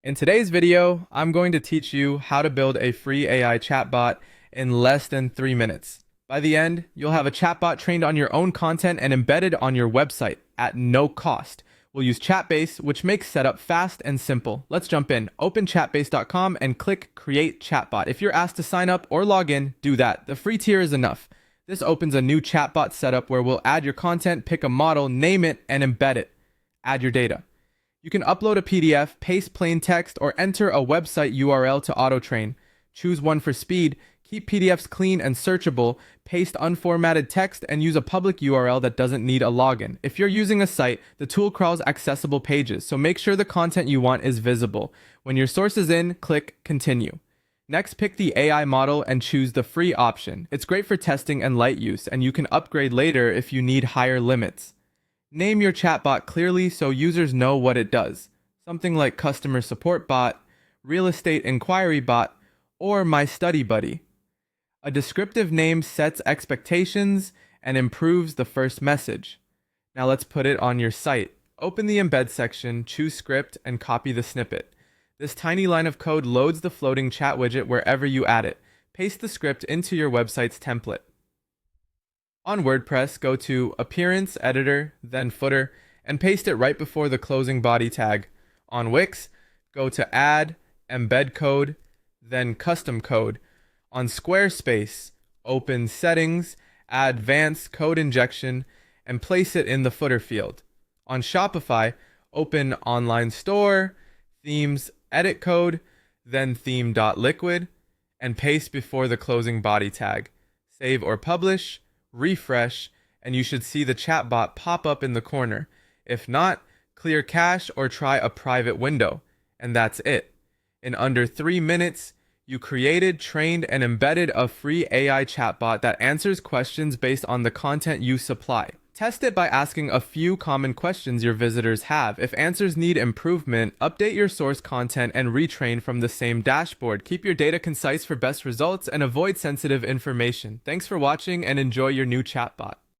In today's video, I'm going to teach you how to build a free AI chatbot in less than 3 minutes. By the end, you'll have a chatbot trained on your own content and embedded on your website at no cost. We'll use Chatbase, which makes setup fast and simple. Let's jump in. Open chatbase.com and click Create Chatbot. If you're asked to sign up or log in, do that. The free tier is enough. This opens a new chatbot setup where we'll add your content, pick a model, name it, and embed it. Add your data. You can upload a PDF, paste plain text, or enter a website URL to auto-train. Choose one for speed, keep PDFs clean and searchable, paste unformatted text, and use a public URL that doesn't need a login. If you're using a site, the tool crawls accessible pages, so make sure the content you want is visible. When your source is in, click Continue. Next, pick the AI model and choose the free option. It's great for testing and light use, and you can upgrade later if you need higher limits. Name your chatbot clearly so users know what it does. Something like Customer Support Bot, Real Estate Inquiry Bot, or My Study Buddy. A descriptive name sets expectations and improves the first message. Now let's put it on your site. Open the Embed section, choose Script, and copy the snippet. This tiny line of code loads the floating chat widget wherever you add it. Paste the script into your website's template. On WordPress, go to Appearance, Editor, then Footer, and paste it right before the closing body tag. On Wix, go to Add, Embed Code, then Custom Code. On Squarespace, open Settings, add Advanced Code Injection, and place it in the footer field. On Shopify, open Online Store, Themes, Edit Code, then Theme.liquid, and paste before the closing body tag. Save or publish, refresh, and you should see the chatbot pop up in the corner. If not, clear cache or try a private window. And that's it. In under 3 minutes, you created, trained, and embedded a free AI chatbot that answers questions based on the content you supply. Test it by asking a few common questions your visitors have. If answers need improvement, update your source content and retrain from the same dashboard. Keep your data concise for best results and avoid sensitive information. Thanks for watching and enjoy your new chatbot.